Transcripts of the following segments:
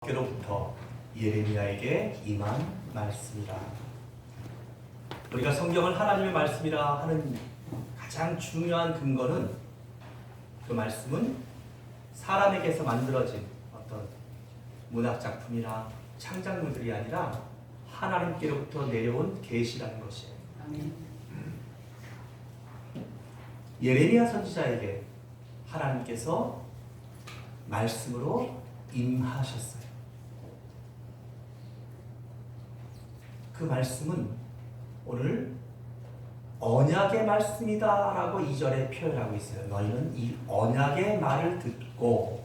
께로부터 예레미야에게 임한 말씀이라. 우리가 성경을 하나님의 말씀이라 하는 가장 중요한 근거는 그 말씀은 사람에게서 만들어진 어떤 문학작품이나 창작물들이 아니라 하나님께로부터 내려온 계시라는 것이에요. 아멘. 예레미야 선지자에게 하나님께서 말씀으로 임하셨어요. 그 말씀은 오늘 언약의 말씀이다 라고 2절에 표현하고 있어요. 너희는 이 언약의 말을 듣고,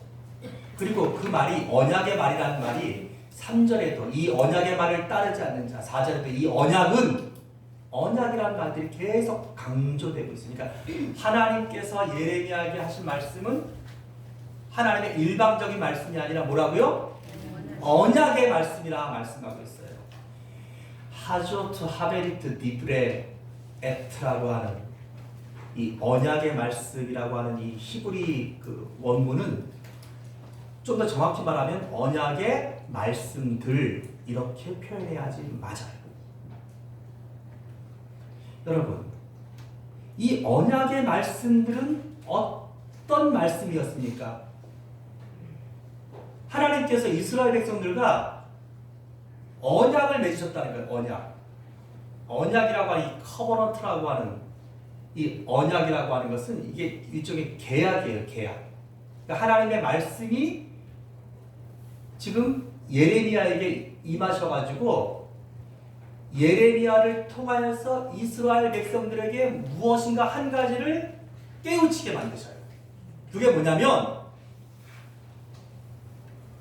그리고 그 말이 언약의 말이라는 말이 3절에도 이 언약의 말을 따르지 않는 자, 4절에도 이 언약이라는 말들이 계속 강조되고 있으니까 하나님께서 예레미야에게 하신 말씀은 하나님의 일방적인 말씀이 아니라 뭐라고요? 언약의 말씀이라 말씀하고 있어요. 하조트 하베리트 디브레 에트라고 하는 이 언약의 말씀이라고 하는 이 히브리 그 원문은 좀 더 정확히 말하면 언약의 말씀들 이렇게 표현해야지 맞아요. 여러분, 이 언약의 말씀들은 어떤 말씀이었습니까? 하나님께서 이스라엘 백성들과 언약을 맺으셨다는 거예요. 언약이라고 하는 이 커버넌트라고 하는 이 언약이라고 하는 것은 이게 일종의 계약이에요. 계약. 그러니까 하나님의 말씀이 지금 예레미야에게 임하셔가지고 예레미야를 통하여서 이스라엘 백성들에게 무엇인가 한 가지를 깨우치게 만드셔요. 그게 뭐냐면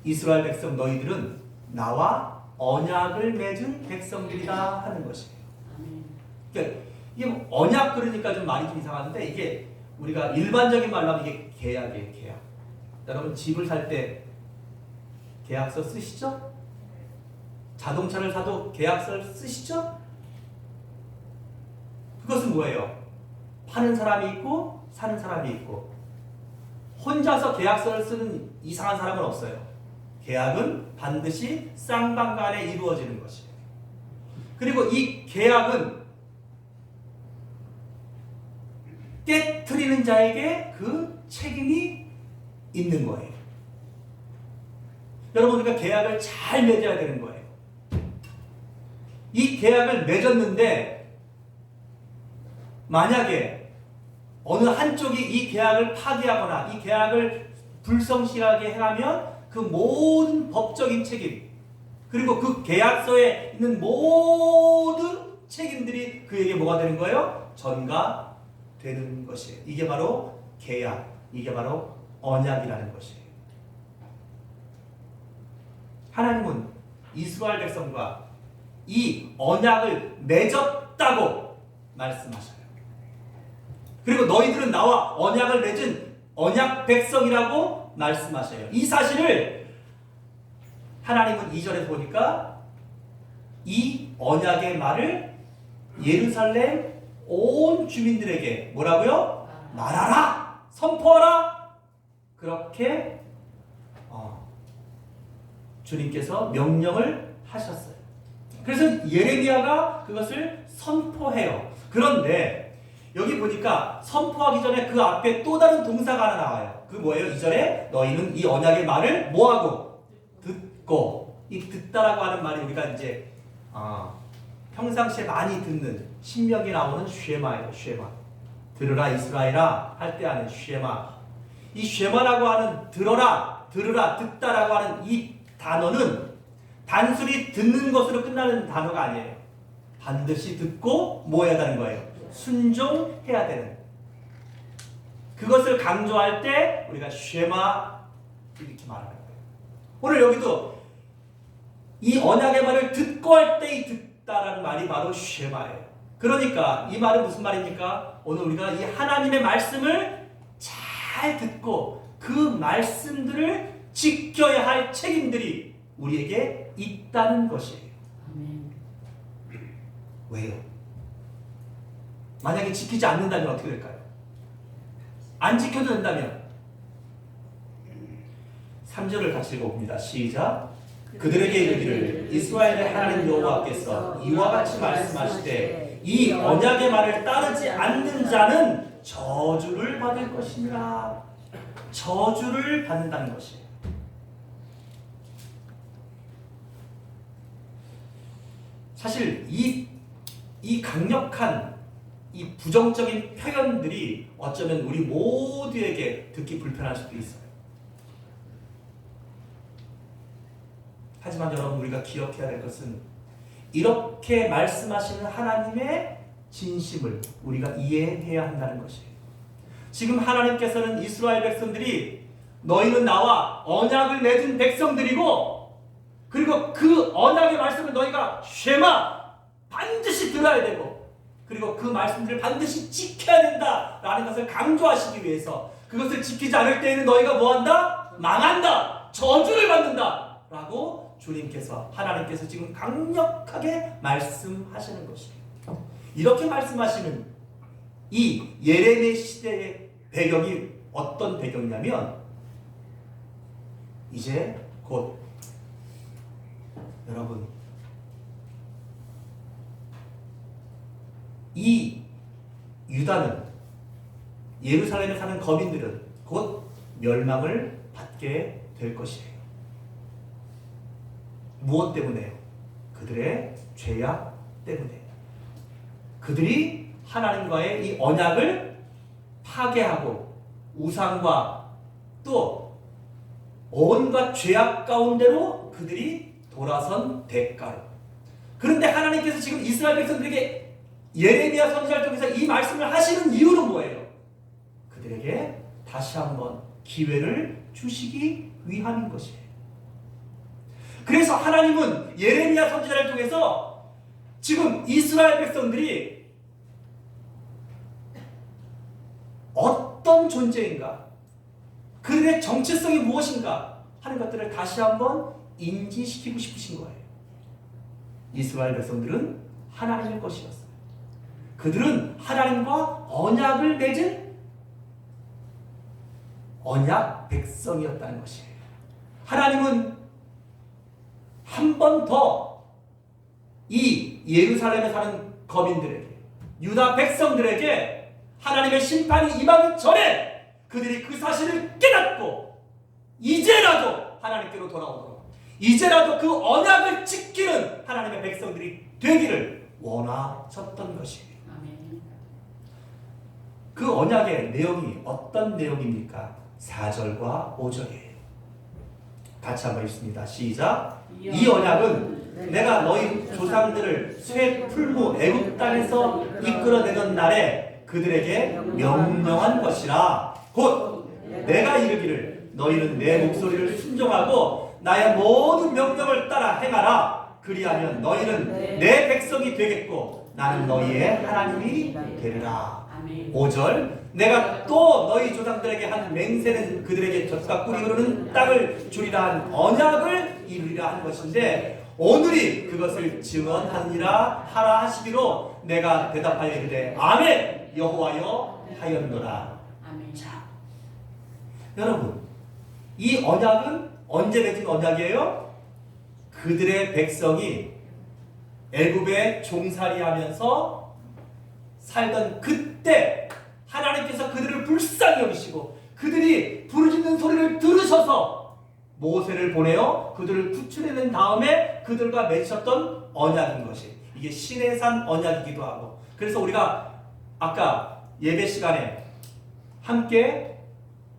이스라엘 백성 너희들은 나와 언약을 맺은 백성들이다 하는 것이에요. 그러니까 이게 언약 그러니까 좀 말이 좀 이상한데 이게 우리가 일반적인 말로 하면 이게 계약이에요. 계약. 여러분 집을 살 때 계약서 쓰시죠? 자동차를 사도 계약서를 쓰시죠? 그것은 뭐예요? 파는 사람이 있고 사는 사람이 있고 혼자서 계약서를 쓰는 이상한 사람은 없어요. 계약은 반드시 쌍방간에 이루어지는 것이에요. 그리고 이 계약은 깨트리는 자에게 그 책임이 있는 거예요. 여러분, 우리가 계약을 잘 맺어야 되는 거예요. 이 계약을 맺었는데 만약에 어느 한쪽이 이 계약을 파기하거나 이 계약을 불성실하게 행하면 그 모든 법적인 책임 그리고 그 계약서에 있는 모든 책임들이 그에게 뭐가 되는 거예요? 전가되는 것이에요. 이게 바로 계약, 이게 바로 언약이라는 것이에요. 하나님은 이스라엘 백성과 이 언약을 맺었다고 말씀하셔요. 그리고 너희들은 나와 언약을 맺은 언약 백성이라고 말씀하셔요. 이 사실을 하나님은 2절에 보니까 이 언약의 말을 예루살렘 온 주민들에게 뭐라고요? 말하라! 선포하라! 그렇게 주님께서 명령을 하셨어요. 그래서 예레미야가 그것을 선포해요. 그런데 여기 보니까 선포하기 전에 그 앞에 또 다른 동사가 하나 나와요. 그 뭐예요? 2절에 너희는 이 언약의 말을 뭐하고? 듣고. 이 듣다라고 하는 말이 우리가 이제 평상시에 많이 듣는 신명에 나오는 쉐마예요. 쉐마. 들으라 이스라엘아 할 때 하는 쉐마. 이 쉐마라고 하는 들어라, 들으라, 듣다라고 하는 이 단어는 단순히 듣는 것으로 끝나는 단어가 아니에요. 반드시 듣고 뭐 해야 되는 거예요? 순종해야 되는. 그것을 강조할 때 우리가 쉐마 이렇게 말하는 거예요. 오늘 여기도 이 언약의 말을 듣고 할 때 이 듣다라는 말이 바로 쉐마예요. 그러니까 이 말은 무슨 말입니까? 오늘 우리가 이 하나님의 말씀을 잘 듣고 그 말씀들을 지켜야 할 책임들이 우리에게 있다는 것이에요. 왜요? 만약에 지키지 않는다면 어떻게 될까요? 안 지켜도 된다면 3절을 같이 읽어봅니다. 시작. 그들에게 이르기를 이스라엘의 하나님 여호와께서 이와 같이 말씀하시되 이 언약의 말을 따르지 않는 자는 저주를 받을 것이니라. 저주를 받는다는 것이에요. 사실 이 강력한 이 부정적인 표현들이 어쩌면 우리 모두에게 듣기 불편할 수도 있어요. 하지만 여러분, 우리가 기억해야 될 것은 이렇게 말씀하시는 하나님의 진심을 우리가 이해해야 한다는 것이에요. 지금 하나님께서는 이스라엘 백성들이 너희는 나와 언약을 맺은 백성들이고, 그리고 그 언약의 말씀을 너희가 쉐마 반드시 들어야 되고, 그리고 그 말씀들을 반드시 지켜야 된다라는 것을 강조하시기 위해서, 그것을 지키지 않을 때에는 너희가 뭐한다? 망한다, 저주를 받는다 라고 주님께서, 하나님께서 지금 강력하게 말씀하시는 것이에요. 이렇게 말씀하시는 이 예레미야 시대의 배경이 어떤 배경이냐면, 이제 곧 여러분, 이 유다는, 예루살렘에 사는 거민들은 곧 멸망을 받게 될 것이에요. 무엇 때문에요? 그들의 죄악 때문에. 그들이 하나님과의 이 언약을 파괴하고 우상과 또 온갖 죄악 가운데로 그들이 돌아선 대가로. 그런데 하나님께서 지금 이스라엘 백성들에게 예레미야 선지자를 통해서 이 말씀을 하시는 이유는 뭐예요? 그들에게 다시 한번 기회를 주시기 위함인 것이에요. 그래서 하나님은 예레미야 선지자를 통해서 지금 이스라엘 백성들이 어떤 존재인가, 그들의 정체성이 무엇인가 하는 것들을 다시 한번 인지시키고 싶으신 거예요. 이스라엘 백성들은 하나님의 것이었어요. 그들은 하나님과 언약을 맺은 언약 백성이었다는 것이에요. 하나님은 한 번 더 이 예루살렘에 사는 거민들에게, 유다 백성들에게 하나님의 심판이 임하기 전에 그들이 그 사실을 깨닫고 이제라도 하나님께로 돌아오도록, 이제라도 그 언약을 지키는 하나님의 백성들이 되기를 원하셨던 것이에요. 그 언약의 내용이 어떤 내용입니까? 4절과 5절이에요. 같이 한번 읽습니다. 시작. 이 언약은 내가 너희 조상들을 쇠 풀무 애굽 땅에서 이끌어내던 날에 그들에게 명령한 것이라. 곧 내가 이르기를 너희는 내 목소리를 순종하고 나의 모든 명령을 따라 행하라. 그리하면 너희는 내 백성이 되겠고 나는 너희의 하나님이 되리라. 5절. 내가 또 너희 조상들에게 한 맹세는 그들에게 젖과 꿀이 흐르는 땅을 주리라 한 언약을 이루리라 한 것인데 오늘이 그것을 증언하니라 하라 하시기로 내가 대답하여 이르되 아멘 여호와여 하였노라. 자, 여러분, 이 언약은 언제 맺은 언약이에요? 그들의 백성이 애굽에 종살이하면서 살던 그때 하나님께서 그들을 불쌍히 여기시고 그들이 부르짖는 소리를 들으셔서 모세를 보내어 그들을 구출해낸 다음에 그들과 맺으셨던 언약인 것이, 이게 시내산 언약이기도 하고, 그래서 우리가 아까 예배 시간에 함께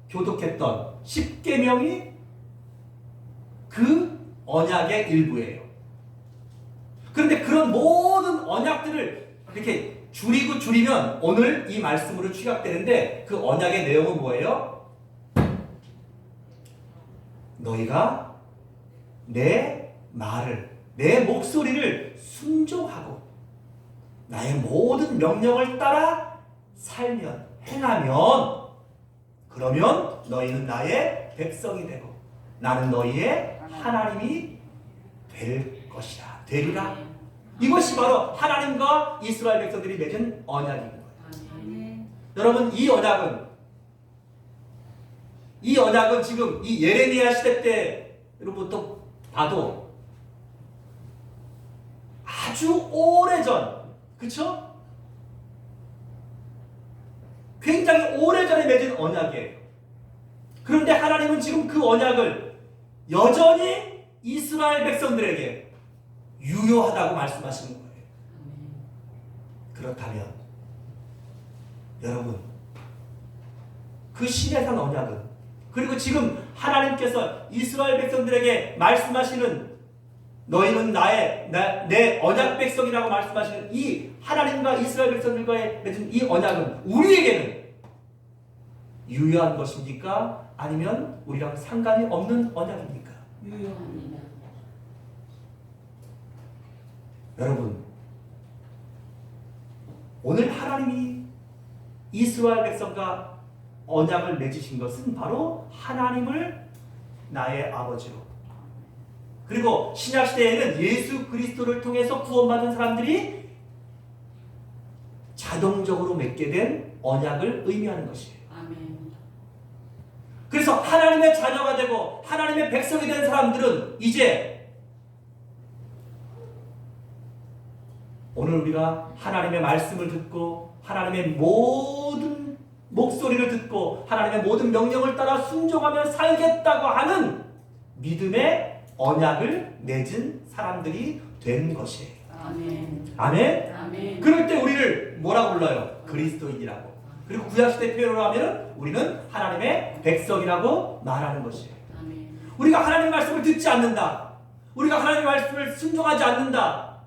교독했던 십계명이 그 언약의 일부예요. 그런데 그런 모든 언약들을 이렇게 줄이고 줄이면 오늘 이 말씀으로 취약되는데, 그 언약의 내용은 뭐예요? 너희가 내 말을, 내 목소리를 순종하고 나의 모든 명령을 따라 살면, 행하면, 그러면 너희는 나의 백성이 되고 나는 너희의 하나님이 될 것이라, 되리라. 이것이 바로 하나님과 이스라엘 백성들이 맺은 언약인 거예요. 여러분, 이 언약은 지금 이 예레미야 시대 때로부터 봐도 아주 오래전, 그쵸? 굉장히 오래전에 맺은 언약이에요. 그런데 하나님은 지금 그 언약을 여전히 이스라엘 백성들에게 유효하다고 말씀하시는 거예요. 그렇다면 여러분, 그 신의 산 언약은, 그리고 지금 하나님께서 이스라엘 백성들에게 말씀하시는 너희는 내 언약 백성이라고 말씀하시는 이 하나님과 이스라엘 백성들과의 맺은 이 언약은 우리에게는 유효한 것입니까? 아니면 우리랑 상관이 없는 언약입니까? 유효합니다. 여러분, 오늘 하나님이 이스라엘 백성과 언약을 맺으신 것은 바로 하나님을 나의 아버지로, 그리고 신약시대에는 예수 그리스도를 통해서 구원받은 사람들이 자동적으로 맺게 된 언약을 의미하는 것이에요. 아멘. 그래서 하나님의 자녀가 되고 하나님의 백성이 된 사람들은 이제 오늘 우리가 하나님의 말씀을 듣고 하나님의 모든 목소리를 듣고 하나님의 모든 명령을 따라 순종하며 살겠다고 하는 믿음의 언약을 맺은 사람들이 된 것이에요. 아멘. 아멘? 아멘. 그럴 때 우리를 뭐라고 불러요? 그리스도인이라고. 그리고 구약시대 표현으로 하면 우리는 하나님의 백성이라고 말하는 것이에요. 아멘. 우리가 하나님의 말씀을 듣지 않는다, 우리가 하나님의 말씀을 순종하지 않는다,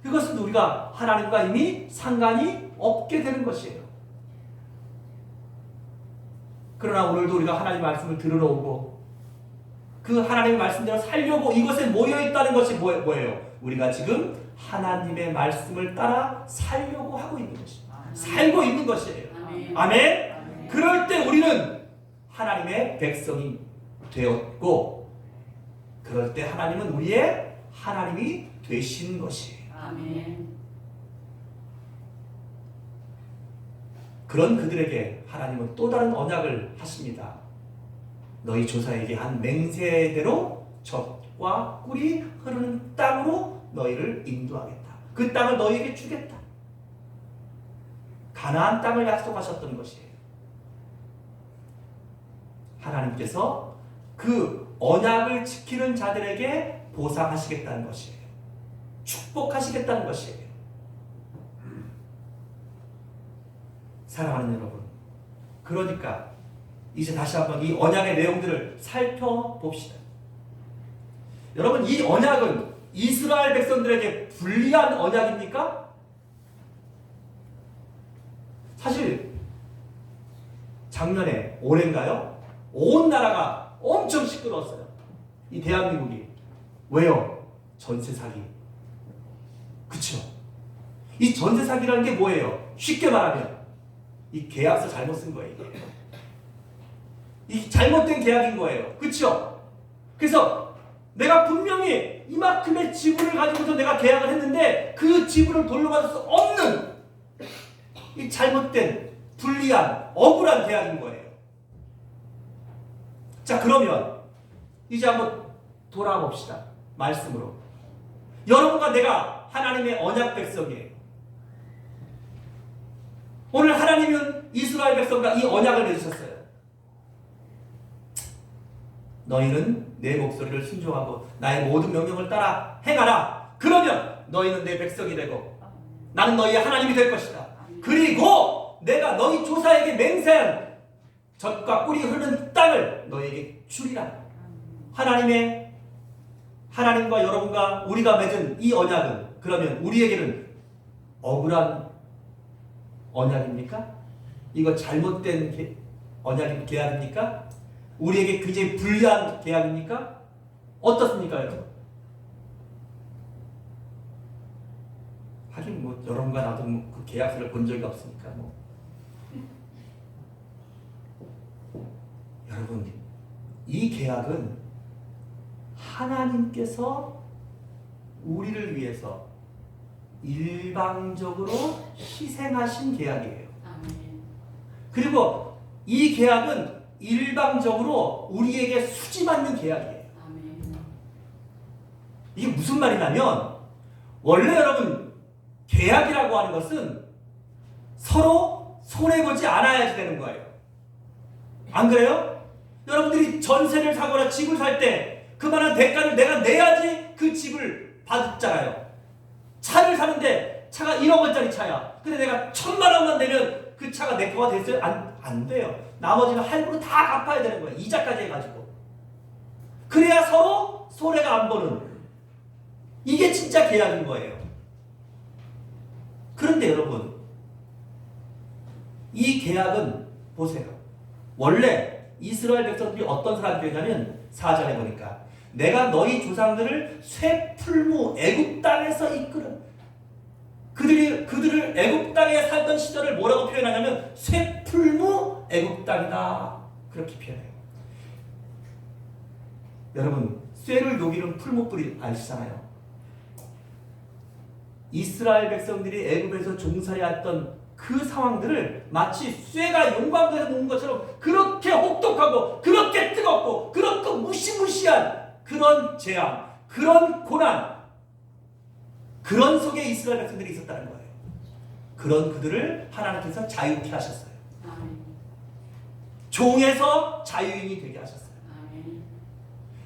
그것은 우리가 하나님과 이미 상관이 없게 되는 것이에요. 그러나 오늘도 우리가 하나님의 말씀을 들으러 오고 그 하나님의 말씀대로 살려고 이것에 모여있다는 것이 뭐예요? 우리가 지금 하나님의 말씀을 따라 살려고 하고 있는 것이에요. 살고 있는 것이에요. 아멘. 아멘? 아멘. 그럴 때 우리는 하나님의 백성이 되었고, 그럴 때 하나님은 우리의 하나님이 되신 것이에요. 아멘. 그런 그들에게 하나님은 또 다른 언약을 하십니다. 너희 조상에게 한 맹세대로 젖과 꿀이 흐르는 땅으로 너희를 인도하겠다. 그 땅을 너희에게 주겠다. 가나안 땅을 약속하셨던 것이에요. 하나님께서 그 언약을 지키는 자들에게 보상하시겠다는 것이에요. 축복하시겠다는 것이에요. 사랑하는 여러분, 그러니까 이제 다시 한번 이 언약의 내용들을 살펴봅시다. 여러분, 이 언약은 이스라엘 백성들에게 불리한 언약입니까? 사실 작년에, 올해인가요? 온 나라가 엄청 시끄러웠어요. 이 대한민국이. 왜요? 전세 사기. 그쵸? 이 전세 사기라는 게 뭐예요? 쉽게 말하면 이 계약서 잘못 쓴 거예요. 이 잘못된 계약인 거예요. 그쵸? 그래서 내가 분명히 이만큼의 지분을 가지고서 내가 계약을 했는데 그 지분을 돌려받을 수 없는 이 잘못된, 불리한, 억울한 계약인 거예요. 자, 그러면 이제 한번 돌아와 봅시다. 말씀으로. 여러분과 내가 하나님의 언약 백성이에요. 오늘 하나님은 이스라엘 백성과 이 언약을 맺으셨어요. 너희는 내 목소리를 순종하고 나의 모든 명령을 따라 행하라. 그러면 너희는 내 백성이 되고 나는 너희의 하나님이 될 것이다. 그리고 내가 너희 조사에게 맹세한 젖과 꿀이 흐르는 땅을 너희에게 주리라. 하나님과 여러분과 우리가 맺은 이 언약은 그러면 우리에게는 억울한 언약입니까? 이거 잘못된 계약입니까? 우리에게 굉장히 불리한 계약입니까? 어떻습니까, 여러분? 하긴 뭐 여러분과 나도 그 계약서를 본 적이 없으니까 뭐. 여러분, 이 계약은 하나님께서 우리를 위해서 일방적으로 희생하신 계약이에요. 아멘. 그리고 이 계약은 일방적으로 우리에게 수지받는 계약이에요. 아멘. 이게 무슨 말이냐면 원래 여러분 계약이라고 하는 것은 서로 손해보지 않아야지 되는 거예요. 안 그래요? 여러분들이 전세를 사거나 집을 살 때 그만한 대가를 내가 내야지 그 집을 받잖아요. 차를 사는데 차가 1억 원짜리 차야. 근데 내가 1,000만 원만 내면 그 차가 내 거가 됐어요? 안 돼요. 나머지는 할부로 다 갚아야 되는 거예요. 이자까지 해가지고. 그래야 서로 손해가 안 보는, 이게 진짜 계약인 거예요. 그런데 여러분, 이 계약은 보세요. 원래 이스라엘 백성들이 어떤 사람들이냐면 4절에 보니까 내가 너희 조상들을 쇠풀무 애굽 땅에서 이끌은, 그들을 애굽 땅에 살던 시절을 뭐라고 표현하냐면 쇠풀무 애굽 땅이다, 그렇게 표현해요. 여러분, 쇠를 녹이는 풀무불이 아시잖아요. 이스라엘 백성들이 애굽에서 종살이했던 그 상황들을 마치 쇠가 용광로에서 녹는 것처럼 그렇게 혹독하고 그렇게 뜨겁고 그렇게 무시무시한 그런 재앙, 그런 고난, 그런 속에 이스라엘 백성들이 있었다는 거예요. 그런 그들을 하나님께서 자유케 하셨어요. 아멘. 종에서 자유인이 되게 하셨어요. 아멘.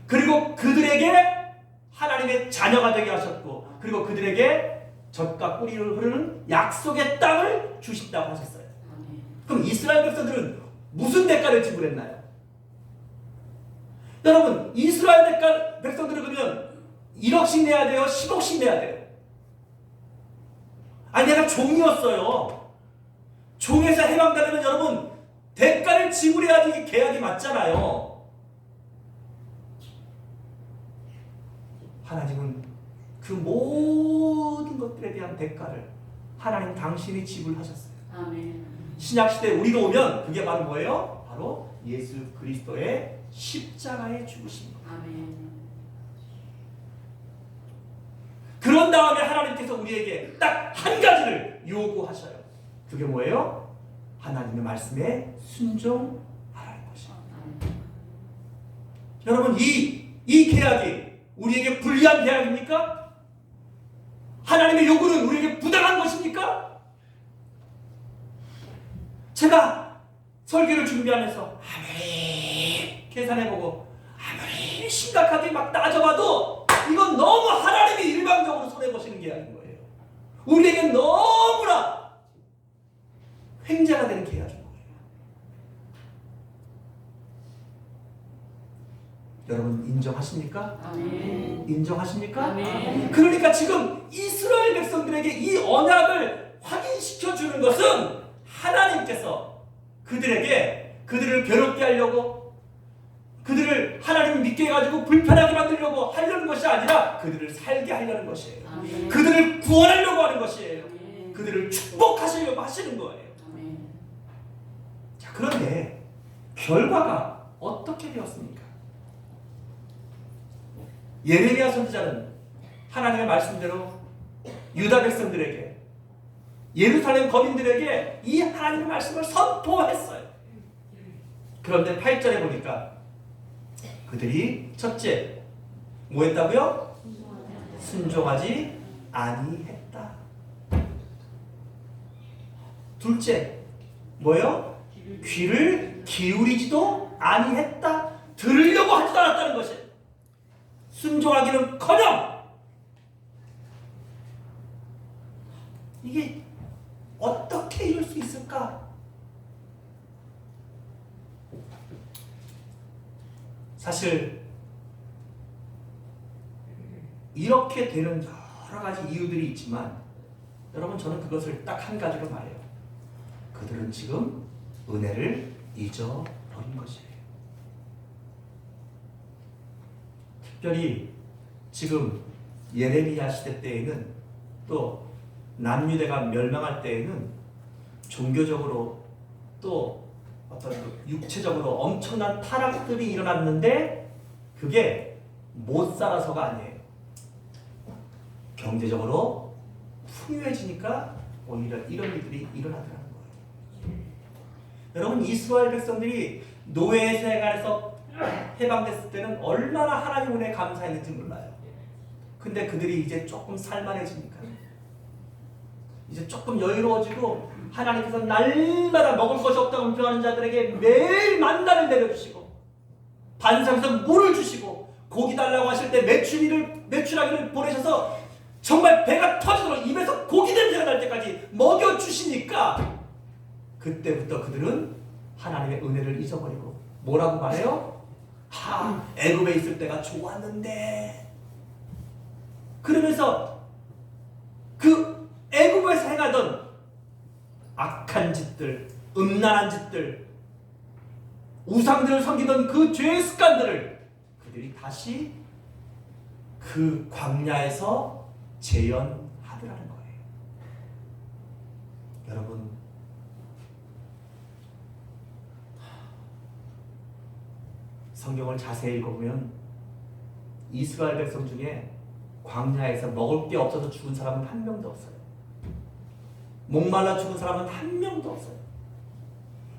그리고 그들에게 하나님의 자녀가 되게 하셨고, 그리고 그들에게 젖과 꿀이 흐르는 약속의 땅을 주신다고 하셨어요. 아멘. 그럼 이스라엘 백성들은 무슨 대가를 지불했나요? 여러분, 이스라엘 백성들은 그러면 1억씩 내야 돼요? 10억씩 내야 돼요? 아니, 내가 종이었어요. 종에서 해방되려면 여러분 대가를 지불해야지 이게 계약이 맞잖아요. 하나님은 그 모든 것들에 대한 대가를 하나님 당신이 지불하셨어요. 아멘. 신약시대에 우리가 오면 그게 바로 뭐예요? 바로 예수 그리스도의 십자가의 죽으심입니다. 아멘. 그런 다음에 하나님께서 우리에게 딱 한 가지를 요구하셔요. 그게 뭐예요? 하나님의 말씀에 순종하라는 것이에요. 여러분, 이 계약이 우리에게 불리한 계약입니까? 하나님의 요구는 우리에게 부당한 것입니까? 제가 설교를 준비하면서 아무리 계산해보고 아무리 심각하게 막 따져봐도 이건 너무 하나님이 일방적으로 손해보시는 계약인 거예요. 우리에게 너무나 횡재가 되는 계약인 거예요. 여러분, 인정하십니까? 아멘. 인정하십니까? 아멘. 그러니까 지금 이스라엘 백성들에게 이 언약을 확인시켜 주는 것은 하나님께서 그들을 괴롭게 하려고, 그들을 하나님을 믿게 해가지고 불편하게 만들려고 하려는 것이 아니라 그들을 살게 하려는 것이에요. 아멘. 그들을 구원하려고 하는 것이에요. 아멘. 그들을 축복하시려고 하시는 거예요. 아멘. 자, 그런데 결과가 어떻게 되었습니까? 예레미야 선지자는 하나님의 말씀대로 유다 백성들에게, 예루살렘 거민들에게 이 하나님의 말씀을 선포했어요. 그런데 8절에 보니까 그들이 첫째 뭐 했다고요? 순종하지 아니했다. 둘째 뭐예요? 귀를 기울이지도 아니했다. 들으려고 하지도 않았다는 것이에요. 순종하기는커녕 이게 어떻게 이럴 수 있을까? 사실 이렇게 되는 여러 가지 이유들이 있지만 여러분, 저는 그것을 딱 한 가지로 말해요. 그들은 지금 은혜를 잊어버린 것이에요. 특별히 지금 예레미야 시대 때에는, 또 남유대가 멸망할 때에는 종교적으로 또 어떤 육체적으로 엄청난 타락들이 일어났는데 그게 못 살아서가 아니에요. 경제적으로 풍요해지니까 오히려 이런 일들이 일어나더라는 거예요. 여러분, 이스라엘 백성들이 노예 생활에서 해방됐을 때는 얼마나 하나님 은혜에 감사했는지 몰라요. 근데 그들이 이제 조금 살만해지니까, 이제 조금 여유로워지고 하나님께서 날마다 먹을 것이 없다고 불평하는 자들에게 매일 만나를 내려주시고 반상에서 물을 주시고 고기 달라고 하실 때 메추라기를 보내셔서 정말 배가 터지도록 입에서 고기 냄새가 날 때까지 먹여주시니까 그때부터 그들은 하나님의 은혜를 잊어버리고 뭐라고 말해요? 애굽에 있을 때가 좋았는데. 그러면서 그 애굽에서 행하던 악한 짓들, 음란한 짓들, 우상들을 섬기던 그 죄의 습관들을 그들이 다시 그 광야에서 재현하더라는 거예요. 여러분, 성경을 자세히 읽어보면 이스라엘 백성 중에 광야에서 먹을 게 없어서 죽은 사람은 한 명도 없어요. 목말라 죽은 사람은 한 명도 없어요.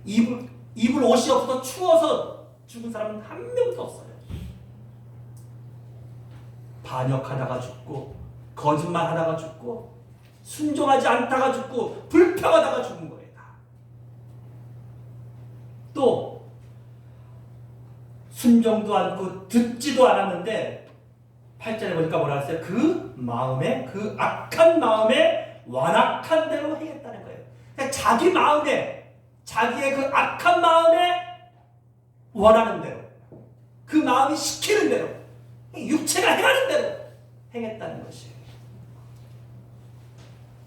입을 옷이 없어서 추워서 죽은 사람은 한 명도 없어요. 반역하다가 죽고, 거짓말하다가 죽고, 순종하지 않다가 죽고, 불평하다가 죽은 거예요. 또 순종도 않고 듣지도 않았는데 8절에 보니까 뭐라 했어요? 그 마음에, 그 악한 마음에 완악한 대로 행했다는 거예요. 그러니까 자기 마음에, 자기의 그 악한 마음에 원하는 대로, 그 마음이 시키는 대로, 육체가 행하는 대로 행했다는 것이에요.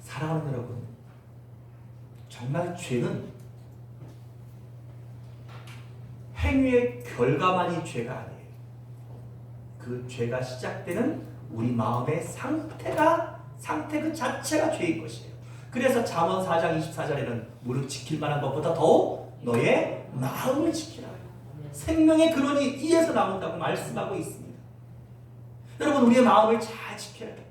사랑하는 여러분, 정말 죄는 행위의 결과만이 죄가 아니에요. 그 죄가 시작되는 우리 마음의 상태 그 자체가 죄인 것이에요. 그래서 잠언 4장 24절에는 무릇 지킬 만한 것보다 더욱 너의 마음을 지키라. 생명의 근원이 이에서 나온다고 말씀하고 있습니다. 여러분, 우리의 마음을 잘 지켜야 돼요.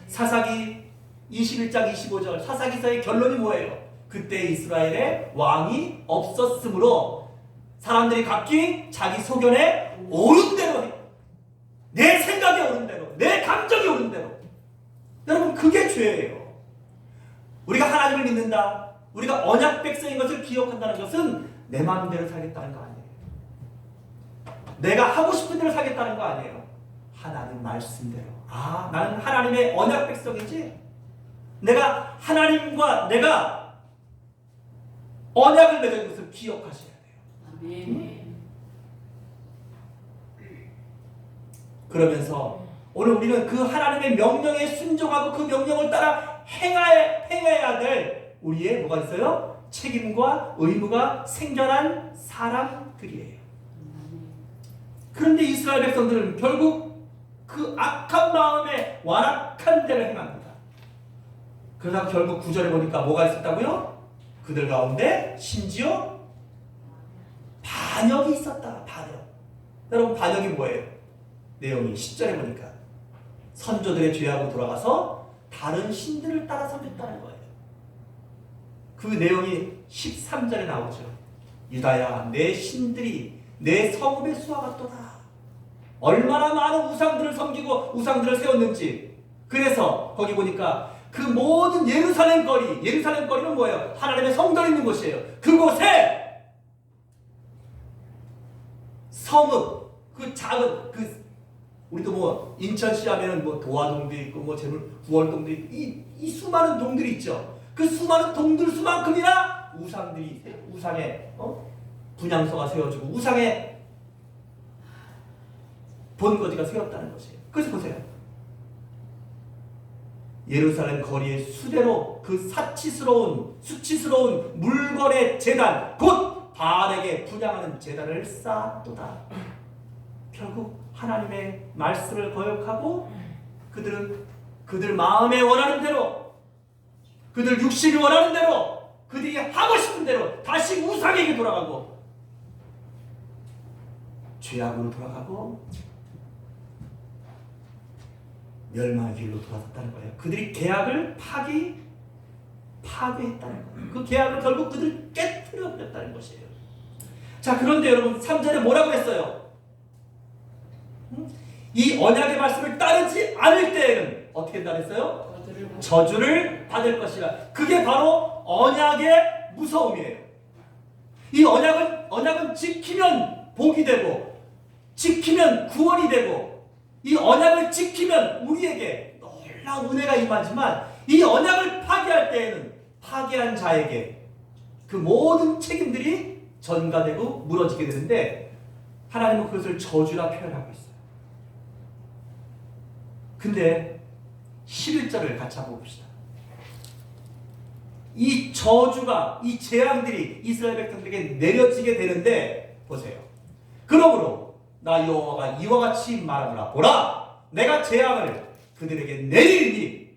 사사기 21장 25절 사사기서의 결론이 뭐예요? 그때 이스라엘에 왕이 없었으므로 사람들이 각기 자기 소견에 옳은 대로 해. 내 생각에 옳은 대로, 내 감정이 옳은 대로. 여러분, 그게 죄예요. 우리가 하나님을 믿는다, 우리가 언약 백성인 것을 기억한다는 것은 내 마음대로 살겠다는 거 아니에요. 내가 하고 싶은 대로 살겠다는 거 아니에요. 하나님 말씀대로. 나는 하나님의 언약 백성이지, 내가 하나님과 내가 언약을 맺은 것을 기억하셔야 돼요. 그러면서 오늘 우리는 그 하나님의 명령에 순종하고 그 명령을 따라 행해야 될 우리의 뭐가 있어요? 책임과 의무가 생겨난 사람들이에요. 그런데 이스라엘 백성들은 결국 그 악한 마음에 완악한 대로 행합니다. 그러다 결국 9절에 보니까 뭐가 있었다고요? 그들 가운데 심지어 반역이 있었다. 반역. 여러분, 반역이 뭐예요? 내용이 10절에 보니까 선조들의 죄하고 돌아가서 다른 신들을 따라 섬겼다는 거예요. 그 내용이 13절에 나오죠. 유다야, 내 신들이 내 성읍의 수와 같도다. 얼마나 많은 우상들을 섬기고 우상들을 세웠는지. 그래서 거기 보니까 그 모든 예루살렘 거리는 뭐예요? 하나님의 성전이 있는 곳이에요. 그곳에 성읍, 그 작은, 우리도 뭐 인천시 하면은 뭐 도화동도 있고 뭐 구월동도 있고 이 수많은 동들이 있죠. 그 수많은 동들 수만큼이나 우상의 분향소가 세워지고 우상의 본거지가 세웠다는 것이에요. 그래서 보세요. 예루살렘 거리의 수대로 그 수치스러운 물건의 제단, 곧 바알에게 분향하는 제단을 쌓았도다. 결국 하나님의 말씀을 거역하고 그들 마음에 원하는 대로, 그들 육신이 원하는 대로, 그들이 하고 싶은 대로 다시 우상에게 돌아가고 죄악으로 돌아가고 멸망의 길로 돌아섰다는 거예요. 그들이 계약을 파괴했다는 거예요. 그 계약을 결국 그들이 깨뜨려 버렸다는 것이에요. 자, 그런데 여러분 3절에 뭐라고 했어요? 이 언약의 말씀을 따르지 않을 때에는 어떻게 된다 그랬어요? 저주를 받을 것이라. 그게 바로 언약의 무서움이에요. 이 언약은 지키면 복이 되고, 지키면 구원이 되고, 이 언약을 지키면 우리에게 놀라운 은혜가 임하지만, 이 언약을 파괴할 때에는 파괴한 자에게 그 모든 책임들이 전가되고 무너지게 되는데, 하나님은 그것을 저주라 표현하고 있어요. 근데 11절을 같이 한번 봅시다. 이 저주가, 이 재앙들이 이스라엘 백성들에게 내려지게 되는데, 보세요. 그러므로 나 여호와가 이와 같이 말하노라. 보라, 내가 재앙을 그들에게 내리리니.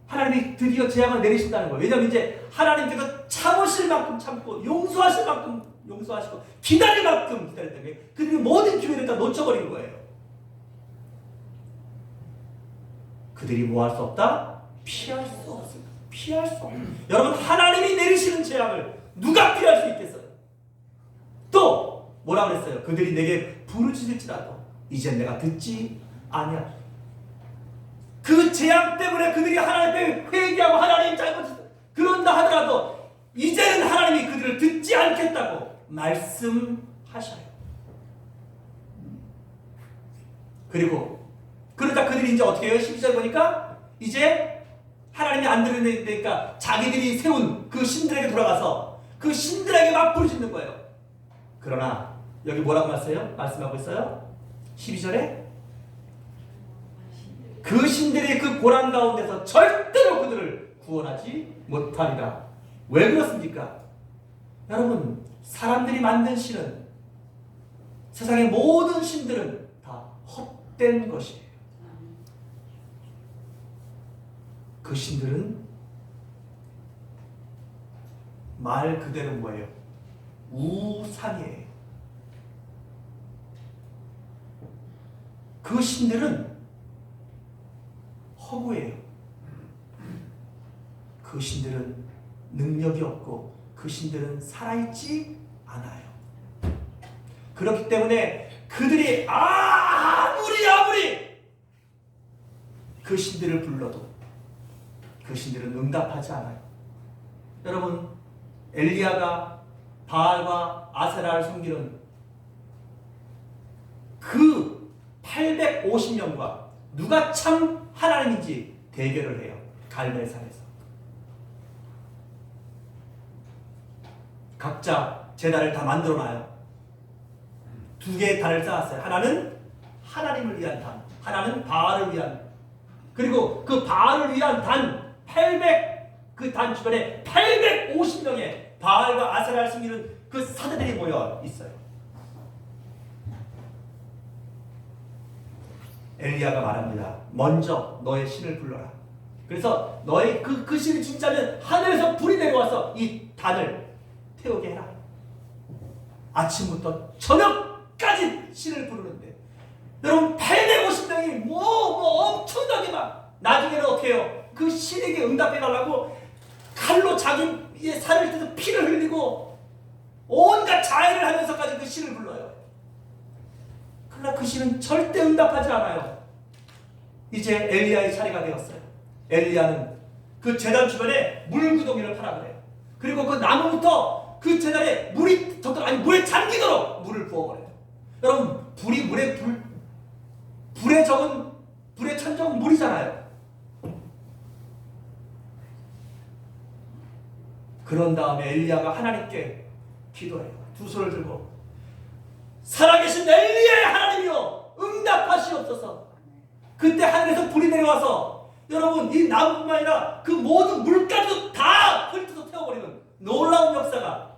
하나님이 드디어 재앙을 내리신다는 거예요. 왜냐하면 이제 하나님께서 참으실 만큼 참고, 용서하실 만큼 용서하시고, 기다릴 만큼 기다렸다는 거예요. 그들이 모든 기회를 다 놓쳐버린 거예요. 그들이 뭐 할 수 없다? 피할 수 없습니다. 피할 수 없다. 여러분, 하나님이 내리시는 재앙을 누가 피할 수 있겠어요? 또 뭐라 그랬어요? 그들이 내게 부르짖을지라도 이제 내가 듣지 아니야. 그 재앙 때문에 그들이 하나님 앞에 회개하고 하나님 잘못했다 그런다 하더라도 이제는 하나님이 그들을 듣지 않겠다고 말씀하셔요. 그리고 그러다 그들이 이제 어떻게 해요? 12절 보니까 이제 하나님이 안 들으니까 자기들이 세운 그 신들에게 돌아가서 그 신들에게 막 부르짖는 거예요. 그러나 여기 뭐라고 말씀하고 있어요? 12절에 그 신들이 그 고난 가운데서 절대로 그들을 구원하지 못하리라. 왜 그렇습니까? 여러분, 사람들이 만든 신은, 세상의 모든 신들은 다 헛된 것이에요. 그 신들은 말 그대로 뭐예요? 우상이에요. 그 신들은 허구예요. 그 신들은 능력이 없고 그 신들은 살아있지 않아요. 그렇기 때문에 그들이 아무리 그 신들을 불러도 그 신들은 응답하지 않아요. 여러분, 엘리야가 바알과 아세라를 섬기는 그 850명과 누가 참 하나님인지 대결을 해요. 갈멜산에서. 각자 제단을 다 만들어놔요. 두 개의 단을 쌓았어요. 하나는 하나님을 위한 단, 하나는 바알을 위한. 그리고 그 바알을 위한 단 800, 그 단 주변에 850명의 바알과 아세라를 섬기는 그 사제들이 모여 있어요. 엘리야가 말합니다. 먼저 너의 신을 불러라. 그래서 너의 그 신이 진짜면 하늘에서 불이 내려와서 이 단을 태우게 해라. 아침부터 저녁까지 신을 부르는데, 여러분 850명이 엄청나게 막, 나중에는 어떻게 해요? 그 신에게 응답해달라고 칼로 자기의 살을 뜯어 피를 흘리고 온갖 자해를 하면서까지 그 신을 불러요. 그러나 그 신은 절대 응답하지 않아요. 이제 엘리야의 차례가 되었어요. 엘리야는 그 제단 주변에 물구덩이를 파라 그래요. 그리고 그 나무부터 그 제단에 물에 잠기도록 물을 부어버려요. 여러분, 불에 찬 적은 물이잖아요. 그런 다음에 엘리야가 하나님께 기도해요. 두 손을 들고, 살아계신 엘리야의 하나님이여 응답하시옵소서. 그때 하늘에서 불이 내려와서 여러분, 이 나무뿐만 아니라 그 모든 물까지도 다 훑어서 태워버리는 놀라운 역사가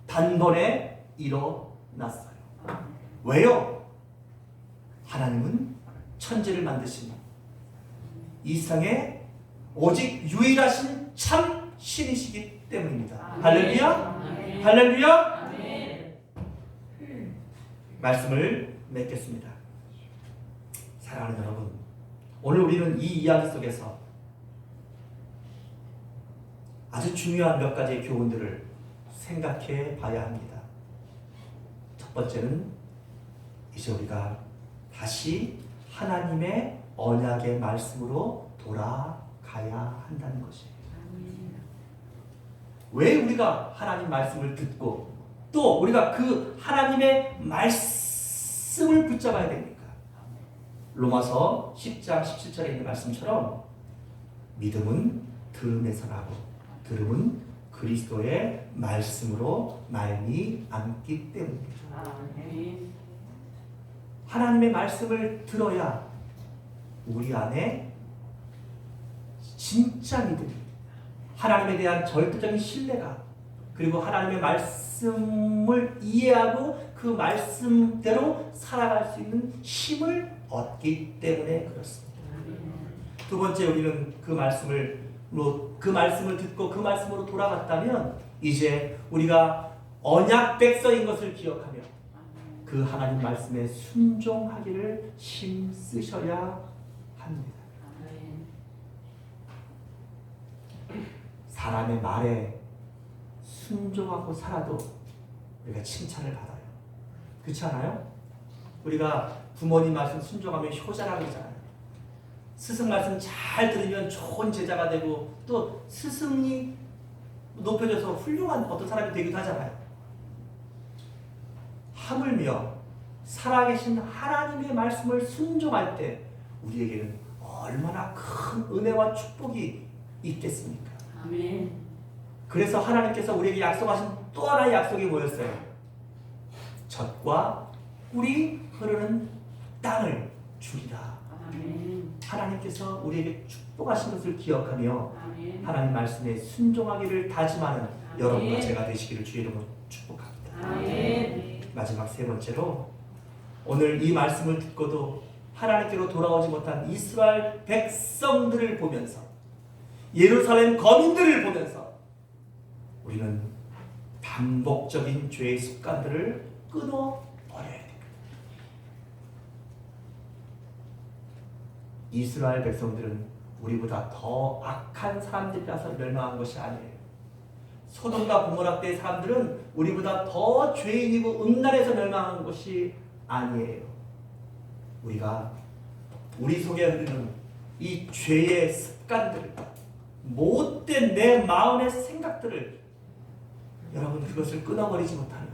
단번에 일어났어요. 왜요? 하나님은 천지를 만드신 이 세상에 오직 유일하신 참 신이시기 때문입니다. 할렐루야! 할렐루야! 말씀을 맺겠습니다. 사랑하는 여러분, 오늘 우리는 이 이야기 속에서 아주 중요한 몇 가지의 교훈들을 생각해 봐야 합니다. 첫 번째는 이제 우리가 다시 하나님의 언약의 말씀으로 돌아가야 한다는 것이에요. 왜 우리가 하나님 말씀을 듣고 또 우리가 그 하나님의 말씀을 붙잡아야 됩니까? 로마서 10장 17절에 있는 말씀처럼 믿음은 들음에서 나고 들음은 그리스도의 말씀으로 말미암기 때문입니다. 하나님의 말씀을 들어야 우리 안에 진짜 믿음이, 하나님에 대한 절대적인 신뢰가, 그리고 하나님의 말씀을 이해하고 그 말씀대로 살아갈 수 있는 힘을 얻기 때문에 그렇습니다. 두 번째, 우리는 그 말씀을 듣고 그 말씀으로 돌아갔다면 이제 우리가 언약 백성인 것을 기억하며 그 하나님 말씀에 순종하기를 힘쓰셔야 합니다. 사람의 말에 순종하고 살아도 우리가 칭찬을 받아요. 그렇지 않아요? 우리가 부모님 말씀 순종하면 효자라고 그러잖아요. 스승 말씀 잘 들으면 좋은 제자가 되고 또 스승이 높여져서 훌륭한 어떤 사람이 되기도 하잖아요. 하물며 살아계신 하나님의 말씀을 순종할 때 우리에게는 얼마나 큰 은혜와 축복이 있겠습니까? 아멘. 그래서 하나님께서 우리에게 약속하신 또 하나의 약속이 뭐였어요? 젖과 꿀이 흐르는 땅을 주리라. 아멘. 하나님께서 우리에게 축복하신 것을 기억하며 아멘. 하나님 말씀에 순종하기를 다짐하는 여러분과 아멘. 제가 되시기를 주의 이름으로 축복합니다. 아멘. 마지막 세 번째로, 오늘 이 말씀을 듣고도 하나님께로 돌아오지 못한 이스라엘 백성들을 보면서, 예루살렘 거민들을 보면서 우리는 반복적인 죄의 습관들을 끊어버려야 됩니다. 이스라엘 백성들은 우리보다 더 악한 사람들이라서 멸망한 것이 아니에요. 소돔과 고모라 때의 사람들은 우리보다 더 죄인이고 음란해서 멸망한 것이 아니에요. 우리가 우리 속에 흐르는 이 죄의 습관들, 못된 내 마음의 생각들을, 여러분 그것을 끊어버리지 못하면,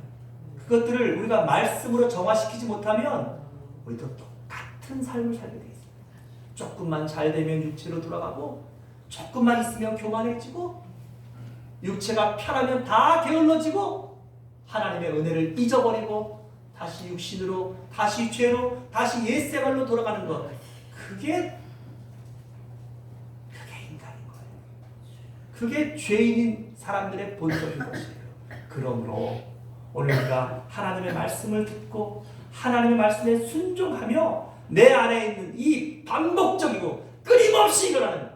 그것들을 우리가 말씀으로 정화시키지 못하면 우리도 똑같은 삶을 살게 돼 있어요. 조금만 잘 되면 육체로 돌아가고, 조금만 있으면 교만해지고, 육체가 편하면 다 게을러지고, 하나님의 은혜를 잊어버리고 다시 육신으로, 다시 죄로, 다시 옛생활로 돌아가는 것, 그게 인간인 거예요. 그게 죄인인 사람들의 본성인 것이에요. 그러므로 오늘 우리가 하나님의 말씀을 듣고 하나님의 말씀에 순종하며 내 안에 있는 이 반복적이고 끊임없이 일어나는,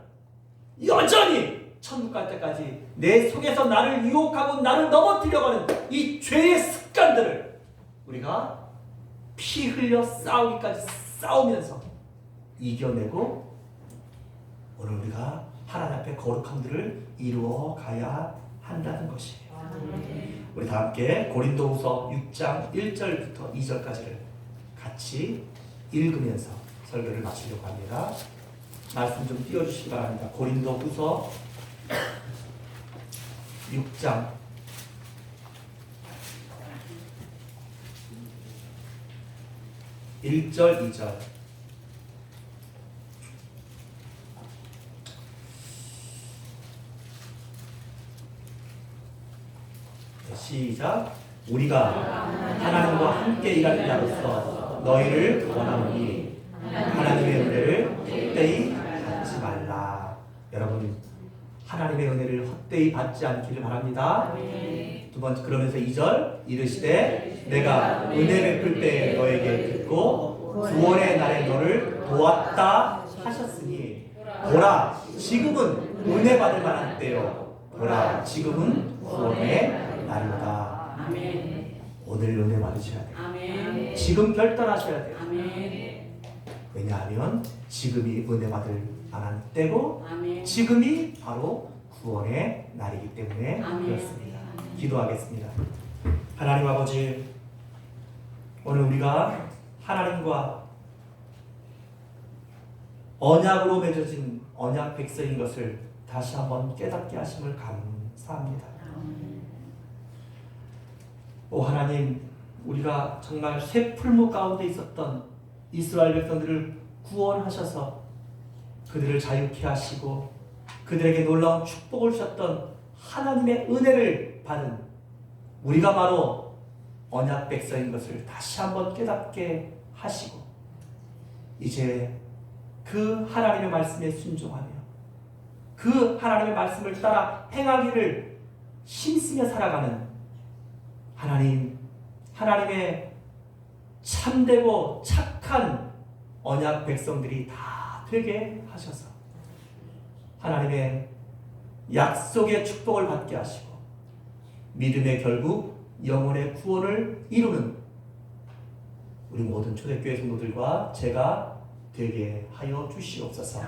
여전히 천국 갈 때까지 내 속에서 나를 유혹하고 나를 넘어뜨려고 하는 이 죄의 습관들을 우리가 피 흘려 싸우기까지 싸우면서 이겨내고 오늘 우리가 하나님 앞에 거룩함들을 이루어 가야 한다는 것이에요. 우리 다 함께 고린도후서 6장 1절부터 2절까지를 같이 읽으면서 설교를 마치려고 합니다. 말씀 좀 띄워주시기 바랍니다. 고린도후서 6장 1절 2절. 시작. 우리가 하나님과 함께 일하는 자로서 너희를 원하노니 하나님의 은혜를 헛되이 받지 말라. 여러분, 하나님의 은혜를 헛되이 받지 않기를 바랍니다. 두 번째, 그러면서 2절 이르시되 내가 은혜 베풀 때에 너에게 듣고 구원의 날에 너를 도왔다 하셨으니 보라 지금은 은혜 받을 만한 때요 보라 지금은 구원의 날이다. 아멘. 오늘 은혜 받으셔야 돼요. 아멘. 지금 결단하셔야 돼요. 아멘. 왜냐하면 지금이 은혜 받을 만한 때고 아멘. 지금이 바로 구원의 날이기 때문에 아멘. 그렇습니다. 기도하겠습니다. 하나님 아버지, 오늘 우리가 하나님과 언약으로 맺어진 언약 백성인 것을 다시 한번 깨닫게 하심을 감사합니다. 오 하나님, 우리가 정말 새 풀무 가운데 있었던 이스라엘 백성들을 구원하셔서 그들을 자유케 하시고 그들에게 놀라운 축복을 주셨던 하나님의 은혜를 받은 우리가 바로 언약 백성인 것을 다시 한번 깨닫게 하시고 이제 그 하나님의 말씀에 순종하며 그 하나님의 말씀을 따라 행하기를 힘쓰며 살아가는 하나님의 참되고 착한 언약 백성들이 다 되게 하셔서 하나님의 약속의 축복을 받게 하시고 믿음의 결국 영혼의 구원을 이루는 우리 모든 초대교회 성도들과 제가 되게 하여 주시옵소서.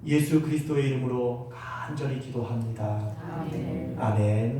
예수 그리스도의 이름으로 간절히 기도합니다. 아멘.